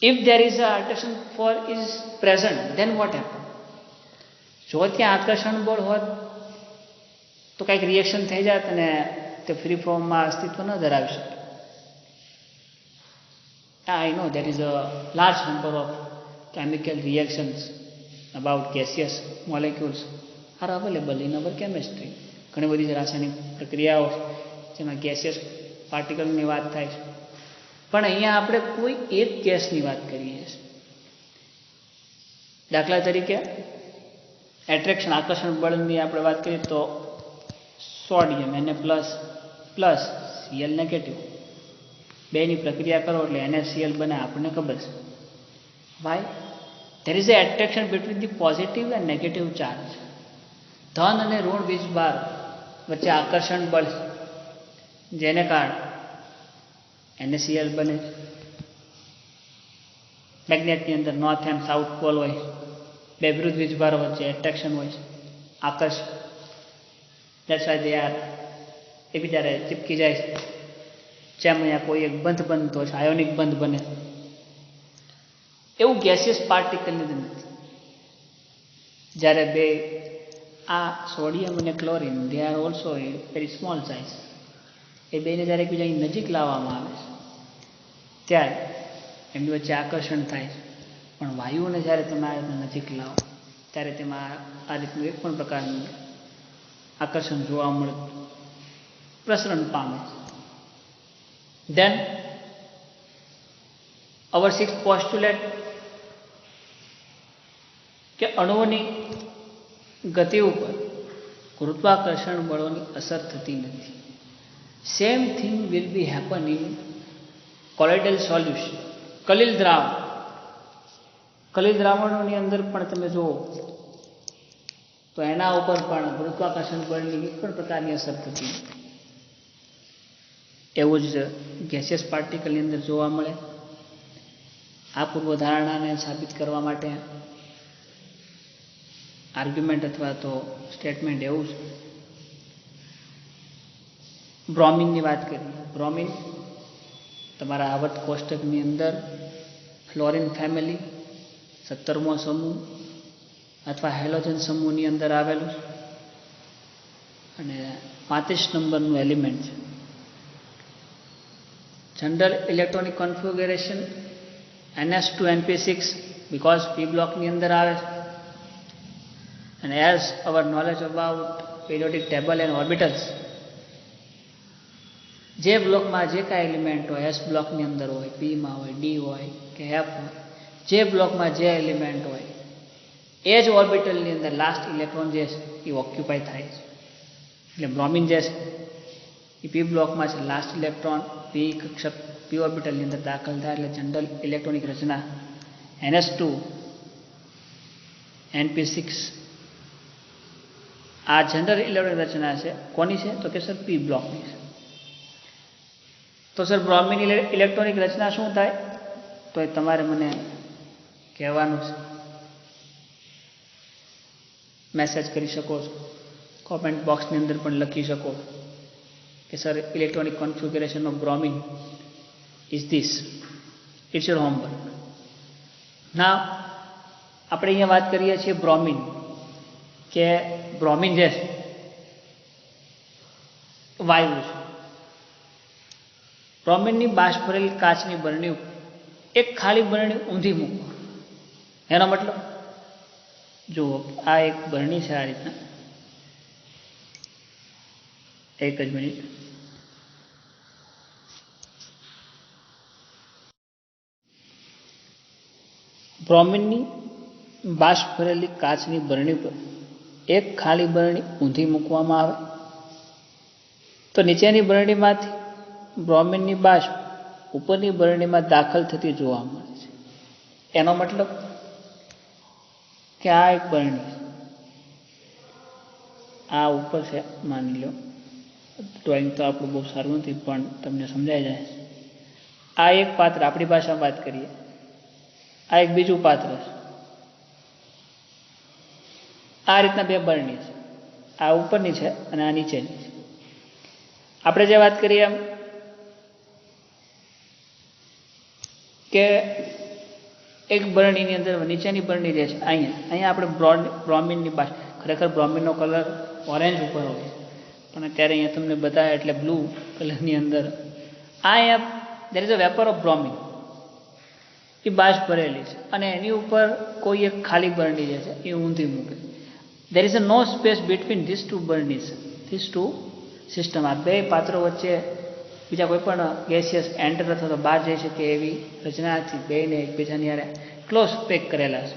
if there is a attraction force is present, then what happen? જો ત્યાં આકર્ષણ બળ હોત તો કંઈક રિએક્શન થઈ જાત અને તે ફ્રી ફોર્મમાં અસ્તિત્વ ન ધરાવી શકે. I know there is a large number of chemical reactions about gaseous molecules are available in our chemistry. ઘણી બધી રાસાયણિક પ્રક્રિયાઓ જેમાં ગેસિયસ પાર્ટિકલની વાત થાય છે. પણ અહીંયા આપણે કોઈ એક ગેસની વાત કરીએ છીએ. દાખલા તરીકે એટ્રેક્શન આકર્ષણ બળની આપણે વાત કરીએ તો સોડિયમ Na++ Cl નેગેટિવ બેની પ્રક્રિયા કરો એટલે NaCl બને, આપણને ખબર છે. Why? There is a attraction between the positive and negative charge. ધન અને ઋણ વીજભાર વચ્ચે આકર્ષણ બળ જેને કારણે NaCl બને. મેગ્નેટની અંદર નોર્થ એન્ડ સાઉથ પોલ હોય, બે વિરુદ્ધ વીજભારો વચ્ચે એટ્રેક્શન હોય છે, આકર્ષણ. દેટ્સ વાય દે આર એકબીજાને ચીપકી જાય છે. જેમ અહીંયા કોઈ એક બંધ બનતો છે, આયોનિક બંધ બને, એવું ગેસિયસ પાર્ટિકલની અંદર નથી. જ્યારે બે આ સોડિયમ અને chlorine they are also a very small size, એ બેને જ્યારે એકબીજાની નજીક લાવવામાં આવે છે ત્યારે એમની વચ્ચે આકર્ષણ થાય છે. પણ વાયુઓને જ્યારે તમે આ રીતના નજીક લાવો ત્યારે તેમાં આ રીતનું એક પણ પ્રકારનું આકર્ષણ જોવા મળતું, પ્રસરણ પામે છે. Then our sixth postulate કે અણુઓની ગતિ ઉપર ગુરુત્વાકર્ષણ બળોની અસર થતી નથી. Same thing will be happen in colloidal solution. કલિલ દ્રાવણોની અંદર પણ તમે જુઓ તો એના ઉપર પણ ગુરુત્વાકર્ષણ બળની એક પણ પ્રકારની અસર થતી નથી. એવું જ ગેસિયસ પાર્ટિકલની અંદર જોવા મળે. આ પૂર્વધારણાને સાબિત કરવા માટે આર્ગ્યુમેન્ટ અથવા તો સ્ટેટમેન્ટ એવું છે. બ્રોમિનની વાત કરીએ. બ્રોમિન તમારા આવર્ત કોષ્ટકની અંદર ફ્લોરિન ફેમિલી 17મો સમૂહ અથવા હેલોજન સમૂહની અંદર આવેલું અને 35 નંબરનું એલિમેન્ટ છે. General electronic configuration NS2 NP6 because P બ્લોકની અંદર આવે છે. અને as our knowledge about periodic table and orbitals, જે બ્લોકમાં જે કાંઈ એલિમેન્ટ હોય, S બ્લોકની અંદર હોય, Pમાં હોય, D હોય કે F હોય, જે બ્લોકમાં જે એલિમેન્ટ હોય એ જ ઓર્બિટલની અંદર લાસ્ટ ઇલેક્ટ્રોન જે છે એ ઓક્યુપાય થાય છે. એટલે બ્રોમિન જે છે એ P બ્લોકમાં છે, લાસ્ટ ઇલેક્ટ્રોન P કક્ષક P ઓર્બિટલની અંદર દાખલ થાય એટલે જનરલ ઇલેક્ટ્રોનિક રચના NS2 NP6. આ જનરલ ઇલેક્ટ્રોનિક રચના છે કોની છે તો કે સર P બ્લોકની છે. તો સર બ્રોમિન ઇલેક્ટ્રોનિક રચના શું થાય તો એ તમારે મને કહેવાનું છે, મેસેજ કરી શકો છો. કોમેન્ટ બોક્સની અંદર પણ લખી શકો કે sir electronic configuration of bromine is this. It's your homework. ના આપણે અહીંયા વાત કરીએ છીએ બ્રોમિન, કે બ્રોમિન જે છે વાયુ છે. બ્રોમિનની બાષ્પ ભરેલી કાચની બરણી ઉપર એક ખાલી બરણી ઊંધી મૂકો. એનો મતલબ જુઓ, આ એક બરણી છે આ રીતના. એક જ મિનિટ. બ્રોમિનની બાષ્પ ભરેલી કાચની બરણી પર એક ખાલી બરણી ઊંધી મૂકવામાં આવે તો નીચેની બરણીમાંથી બ્રોમિનની બાષ્પ ઉપરની બરણીમાં દાખલ થતી જોવા મળે છે. એનો મતલબ કે આ એક બરણી છે, આ ઉપર છે માની લો. ડ્રોઈંગ તો આપણું બહુ સારું નથી પણ તમને સમજાઈ જાય. આ એક પાત્ર, આપણી ભાષામાં વાત કરીએ, આ એક બીજું પાત્ર છે. આ રીતના બે બરણી છે, આ ઉપરની છે અને આ નીચેની છે. આપણે જે વાત કરીએ એમ કે એક બરણીની અંદર નીચેની બરણી જે છે અહીંયા આપણે બ્રોમિનની બાષ્પ, ખરેખર બ્રોમિનનો કલર ઓરેન્જ ઉપર હોય પણ અત્યારે અહીંયા તમને બતાવ્યા એટલે બ્લુ કલરની અંદર અહીંયા there is a vapour of bromine. એ બાષ્પ ભરેલી છે અને એની ઉપર કોઈ એક ખાલી બરણી જે છે એ ઊંધી મૂકે. There is a no space between this two burners, this two system. આ બે પાત્રો વચ્ચે બીજા કોઈ પણ ગેસિયસ એન્ટર અથવા તો બહાર જઈ શકે એવી રચનાથી બેને એકબીજાની હારે ક્લોઝ પેક કરેલા છે.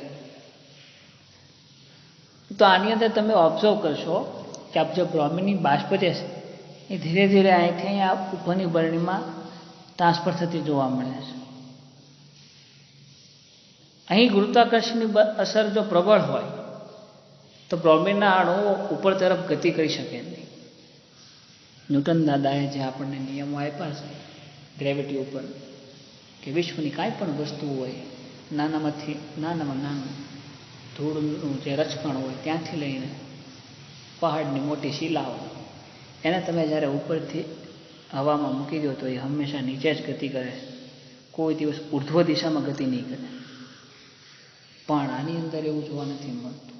તો આની અંદર તમે ઓબ્ઝર્વ કરશો કે આ જે બ્રોમિનની બાષ્પ જે છે એ ધીરે ધીરે અહીંથી અહીંયા ઉપરની બરણીમાં ટ્રાન્સફર થતી જોવા મળે છે. અહીં ગુરુત્વાકર્ષણની અસર જો પ્રબળ હોય તો બ્રોમિનના અણુઓ ઉપર તરફ ગતિ કરી શકે નહીં. ન્યૂટન દાદાએ જે આપણને નિયમો આપ્યા છે ગ્રેવિટી ઉપર, કે વિશ્વની કાંઈ પણ વસ્તુ હોય નાનામાંથી નાનામાં નાનું ધૂળનું જે રચકણ હોય ત્યાંથી લઈને પહાડની મોટી શિલાઓ, એને તમે જ્યારે ઉપરથી હવામાં મૂકી દો તો એ હંમેશા નીચે જ ગતિ કરે, કોઈ દિવસ ઉર્ધ્વ દિશામાં ગતિ નહીં કરે. પણ આની અંદર એવું જોવા નથી મળતું.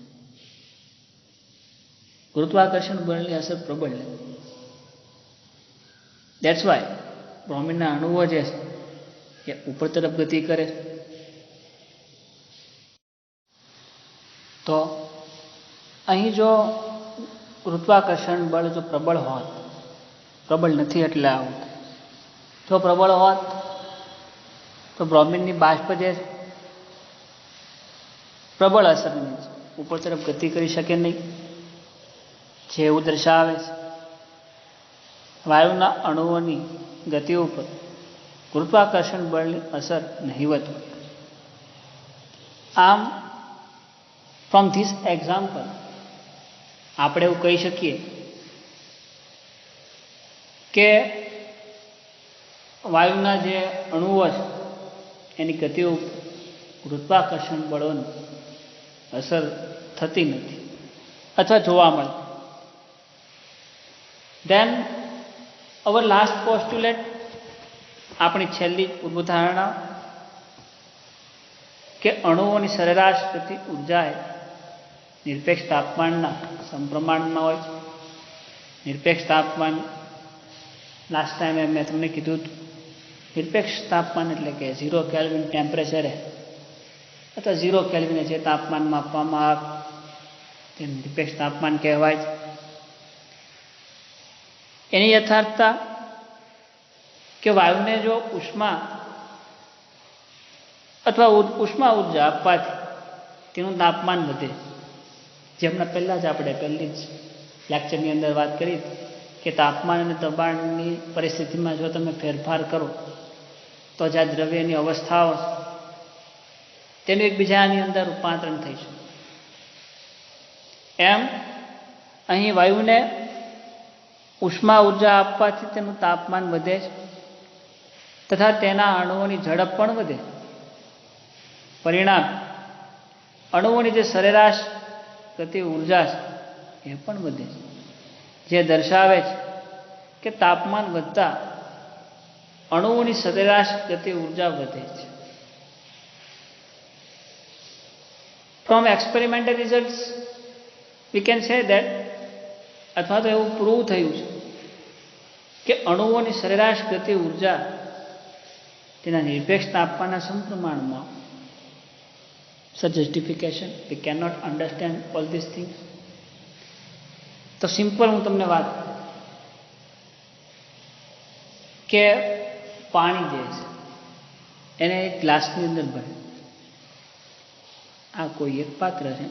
ગુરુત્વાકર્ષણ બળની અસર પ્રબળ નથી. દેટ્સ વાય બ્રોમિનના અણુઓ જે છે એ ઉપર તરફ ગતિ કરે. તો અહીં જો ગુરુત્વાકર્ષણ બળ જો પ્રબળ હોત, પ્રબળ નથી એટલે આવું, જો પ્રબળ હોત તો બ્રોમિનની બાષ્પ જે પ્રબળ અસરની ઉપર તરફ ગતિ કરી શકે નહીં, જે એવું દર્શાવે છે વાયુના અણુઓની ગતિ ઉપર ગુરુત્વાકર્ષણ બળની અસર નહિવત હોય. આમ ફ્રોમ ધીસ એક્ઝામ્પલ આપણે એવું કહી શકીએ કે વાયુના જે અણુઓ છે એની ગતિ ઉપર ગુરુત્વાકર્ષણ બળોની અસર થતી નથી અથવા જોવા મળતી. ધેન અવર લાસ્ટ પોસ્ટ્યુલેટ, આપણી છેલ્લી પૂર્વધારણા કે અણુઓની સરેરાશ ગતિ ઉર્જા એ નિરપેક્ષ તાપમાનના સમપ્રમાણમાં હોય છે. નિરપેક્ષ તાપમાન લાસ્ટ ટાઈમે મેં તમને કીધું હતું, નિરપેક્ષ તાપમાન એટલે કે 0 કેલ્વિન ટેમ્પરેચરે અથવા 0 કેલ્વિને જે તાપમાન માપવામાં આવે તે નિરપેક્ષ તાપમાન કહેવાય છે. એની યથાર્થતા કે વાયુને જો ઉષ્મા અથવા ઉષ્મા ઉર્જા આપવાથી તેનું તાપમાન વધે. જેમના પહેલાં જ આપણે પહેલી જ લેક્ચરની અંદર વાત કરી કે તાપમાન અને દબાણની પરિસ્થિતિમાં જો તમે ફેરફાર કરો તો જે આ દ્રવ્યની અવસ્થાઓ તેનું એકબીજાની અંદર રૂપાંતરણ થઈ છે. એમ અહીં વાયુને ઉષ્મા ઉર્જા આપવાથી તેનું તાપમાન વધે છે તથા તેના અણુઓની ઝડપ પણ વધે. પરિણામ અણુઓની જે સરેરાશ ગતિ ઉર્જા છે એ પણ વધે છે. જે દર્શાવે છે કે તાપમાન વધતા અણુઓની સરેરાશ ગતિ ઉર્જા વધે છે. From experimental results we can say that, અથવા તો એવું પ્રૂવ થયું છે કે અણુઓની સરેરાશ ગતિ ઉર્જા તેના નિરપેક્ષ તાપમાનના સમપ્રમાણમાં. Sir justification, we can not understand all this things. તો સિમ્પલ હું તમને વાત કે પાણી જે છે એને એક ગ્લાસની અંદર ભરે. આ કોઈ એક પાત્ર છે.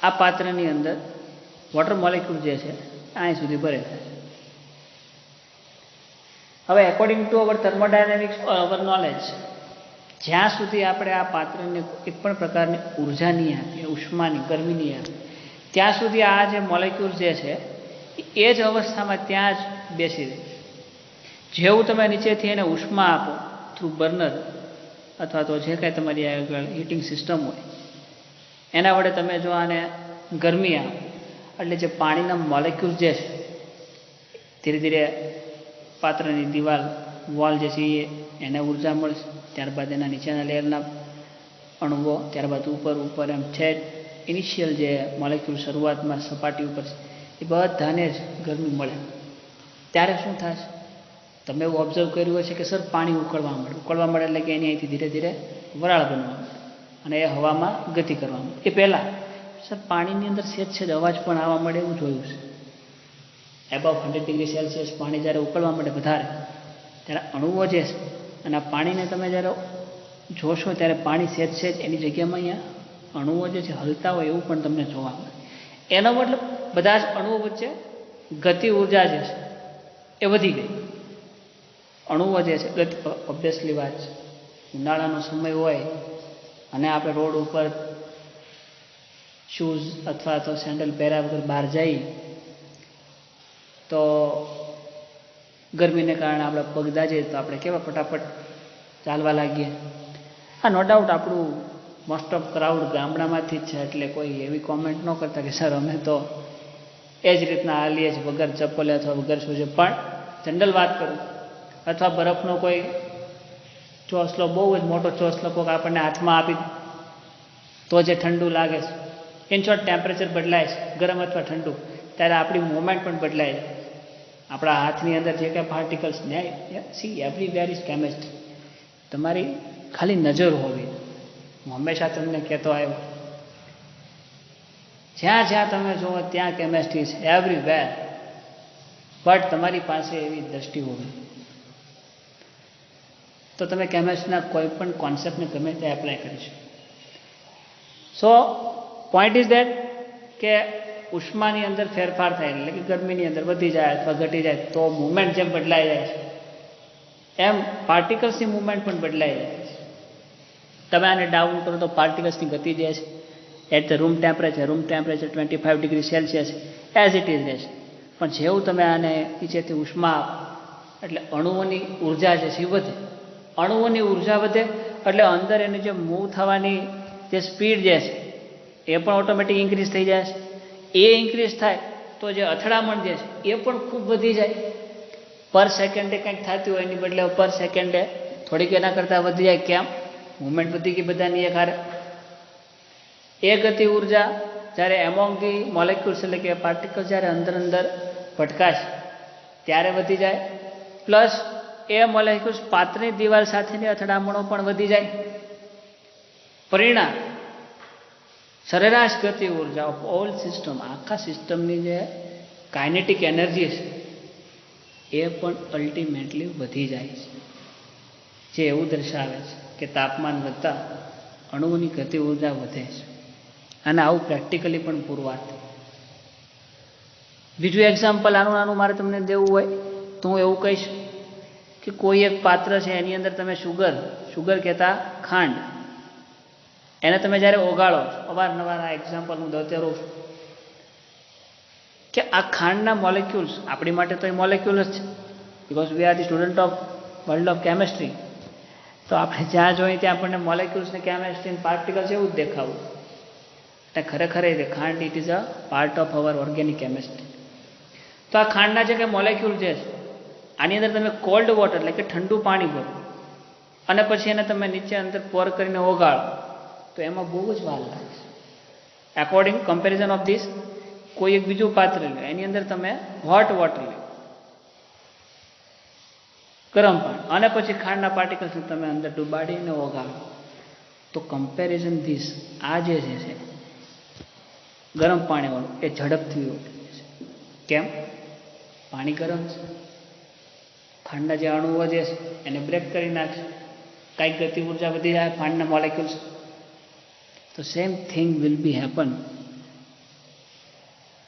આ પાત્રની અંદર વોટર મોલેક્યુલ જે છે અહીં સુધી ભરેલા છે. હવે according to our thermodynamics our knowledge, જ્યાં સુધી આપણે આ પાત્રને એક પણ પ્રકારની ઉર્જા નહીં આપીએ, ઉષ્માની, ગરમી નહીં આપીએ, ત્યાં સુધી આ જે મોલેક્યુલ્સ જે છે એ જ અવસ્થામાં ત્યાં જ બેસી રહે છે. જેવું તમે નીચેથી એને ઉષ્મા આપો થ્રુ બર્નર અથવા તો જે કાંઈ તમારી આગળ હીટિંગ સિસ્ટમ હોય એના વડે તમે જો આને ગરમી આપો એટલે જે પાણીના મોલેક્યુલ્સ જે છે ધીરે ધીરે પાત્રની દિવાલ, વોલ જે છે એને ઉર્જા મળશે. ત્યારબાદ એના નીચેના લેયરના અણુઓ, ત્યારબાદ ઉપર એમ છે ઇનિશિયલ જે મોલેક્યુલ શરૂઆતમાં સપાટી ઉપર છે એ બધાને જ ગરમી મળે. ત્યારે શું થશે? તમે એવું ઓબ્ઝર્વ કર્યું હશે કે સર પાણી ઉકળવા મળે એટલે કે એની અહીંથી ધીરે ધીરે વરાળ બનવા મળે અને એ હવામાં ગતિ કરવા મળે. એ પહેલાં સર પાણીની અંદર સેજ અવાજ પણ આવવા મળે એવું જોયું છે. એબવ 100 ડિગ્રી સેલ્સિયસ પાણી જ્યારે ઉકળવા મળે વધારે, ત્યારે અણુઓ જે છે અને આ પાણીને તમે જ્યારે જોશો ત્યારે પાણી સેજ એની જગ્યામાં અહીંયા અણુઓ જે છે હલતા હોય એવું પણ તમને જોવા મળે. એનો મતલબ બધા જ અણુઓ વચ્ચે ગતિ ઉર્જા જે છે એ વધી ગઈ. અણુઓ જે છે ગતિ, ઓબ્વિયસલી વાત છે, ઉનાળાનો સમય હોય અને આપણે રોડ ઉપર શૂઝ અથવા તો સેન્ડલ પહેર્યા વગર બહાર જઈએ તો ગરમીને કારણે આપણા પગ દાજીએ તો આપણે કેવા ફટાફટ ચાલવા લાગીએ. હા, નો ડાઉટ આપણું મોસ્ટ ઓફ ક્રાઉડ ગામડામાંથી જ છે એટલે કોઈ એવી કોમેન્ટ ન કરતા કે સર અમે તો એ જ રીતના હાલીએ છીએ વગર ચપ્પલે અથવા વગર શૂઝે. પણ જનરલ વાત કરું, અથવા બરફનો કોઈ ચોસલો, બહુ જ મોટો ચોસલો કોઈક આપણને હાથમાં આપી તો જે ઠંડુ લાગે છે, ઇન શોર્ટ ટેમ્પરેચર બદલાય છે ગરમ અથવા ઠંડુ, ત્યારે આપણી મૂવમેન્ટ પણ બદલાય છે. આપણા હાથની અંદર જે કાંઈ પાર્ટિકલ્સ ને સી એવરીવેર ઇઝ કેમિસ્ટ્રી. તમારી ખાલી નજર હોવી. હું હંમેશા તમને કહેતો આવ્યો, જ્યાં જ્યાં તમે જુઓ ત્યાં કેમિસ્ટ્રી છે એવરીવેર. બટ તમારી પાસે એવી દ્રષ્ટિ હોવી તો તમે કેમિસ્ટ્રીના કોઈ પણ કોન્સેપ્ટને ગમે તે એપ્લાય કરી શકો. સો પોઈન્ટ ઇઝ દેટ કે ઉષ્માની અંદર ફેરફાર થાય એટલે કે ગરમીની અંદર વધી જાય અથવા ઘટી જાય તો મૂવમેન્ટ જેમ બદલાઈ જાય છે એમ પાર્ટિકલ્સની મૂવમેન્ટ પણ બદલાઈ જાય છે. તમે આને ડાઉન કરો તો પાર્ટિકલ્સની ગતિ જે છે at the room temperature 25 degree Celsius as it is રહેશે. પણ જેવું તમે આને નીચેથી ઉષ્મા આપો એટલે અણુઓની ઉર્જા જે છે એ વધે. અણુઓની ઉર્જા વધે એટલે અંદર એની જે મૂવ થવાની જે સ્પીડ જે છે એ પણ ઓટોમેટિક ઇન્ક્રીઝ થઈ જાય છે. એ ઇન્ક્રીઝ થાય તો જે અથડામણ જે છે એ પણ ખૂબ વધી જાય. પર સેકન્ડે કંઈક થતું હોય એની બદલે પર સેકન્ડે થોડીક એના કરતાં વધી જાય. કેમ? મુવમેન્ટ વધી ગઈ બધાની એક હારે. એ ગતિ ઉર્જા જ્યારે એમોંગ ધી મોલેક્યુલ્સ એટલે કે પાર્ટિકલ્સ જ્યારે અંદર ભટકાશે ત્યારે વધી જાય. પ્લસ એ મોલેક્યુલ્સ પાત્રની દિવાલ સાથેની અથડામણો પણ વધી જાય. પરિણામ સરેરાશ ગતિ ઉર્જા ઓફ ઓલ સિસ્ટમ, આખા સિસ્ટમની જે કાઇનેટિક એનર્જી છે એ પણ અલ્ટિમેટલી વધી જાય છે. જે એવું દર્શાવે છે કે તાપમાન વધતા અણુઓની ગતિ ઉર્જા વધે છે. અને આવું પ્રેક્ટિકલી પણ પુરવાર. બીજું એક્ઝામ્પલ આનું મારે તમને દેવું હોય તો હું એવું કહીશ કે કોઈ એક પાત્ર છે એની અંદર તમે શુગર કહેતા ખાંડ, એને તમે જ્યારે ઓગાળો, અવારનવાર આ એક્ઝામ્પલ હું દોતે રહું છું કે આ ખાંડના મોલેક્યુલ્સ આપણી માટે તો એ મોલેક્યુલ જ છે, because we are the student of world of chemistry. તો આપણે જ્યાં જોઈએ ત્યાં આપણને મોલેક્યુલ્સ ને કેમેસ્ટ્રી પાર્ટિકલ્સ એવું જ દેખાવું. એટલે ખરેખર એ ખાંડ it is a part of our organic chemistry. તો આ ખાંડના જે કંઈ મોલેક્યુલ છે આની અંદર તમે કોલ્ડ વોટર એટલે કે ઠંડુ પાણી ભરો અને પછી એને તમે નીચે અંદર પોર કરીને ઓગાળો તો એમાં બહુ જ વાર લાગશે. એકોર્ડિંગ કમ્પેરિઝન ઓફ ધીસ, કોઈ એક બીજું પાત્ર લો એની અંદર તમે હોટ વોટર લો, ગરમ પાણી, અને પછી ખાંડના પાર્ટિકલ્સને તમે અંદર ડુબાડીને ઓગાળો તો કમ્પેરિઝન ધીસ આ જે છે ગરમ પાણીવાળું એ ઝડપથી ઓગળી જશે. કેમ? પાણી ગરમ છે, ખાંડના જે અણુઓ જે છે એને બ્રેક કરી નાખશે, કાંઈક ગતિ ઉર્જા વધી જાય ખાંડના મોલેક્યુલ્સ. તો same thing will be happen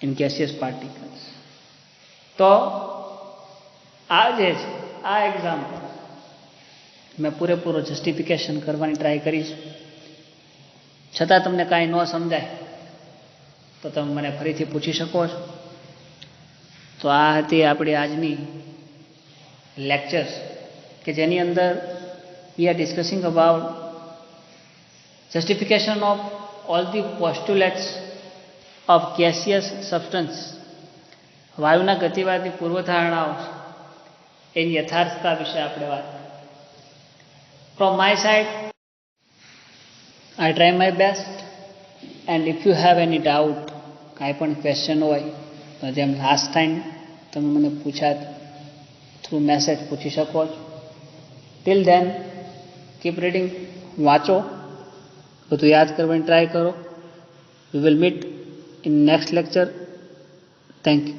in gaseous particles. તો આ જે છે આ એક્ઝામ્પલ મેં પૂરેપૂરો જસ્ટિફિકેશન કરવાની ટ્રાય કરીશ. છતાં તમને કાંઈ ન સમજાય તો તમે મને ફરીથી પૂછી શકો છો. તો આ હતી આપણી આજની લેક્ચર્સ કે જેની અંદર we are discussing about justification of all the postulates of gaseous substance. વાયુના ગતિવાદની પૂર્વધારણાઓ એની યથાર્થતા વિશે આપણે વાત. From my side I try my best, and if you have any doubt, કાંઈ પણ ક્વેશ્ચન હોય તો જેમ લાસ્ટ ટાઈમ તમે મને પૂછ્યા થ્રુ મેસેજ પૂછી શકો છો. ટિલ ધેન કીપ રીડિંગ, વાંચો, બધું યાદ કરવાની ટ્રાય કરો. We will meet in next lecture. Thank you.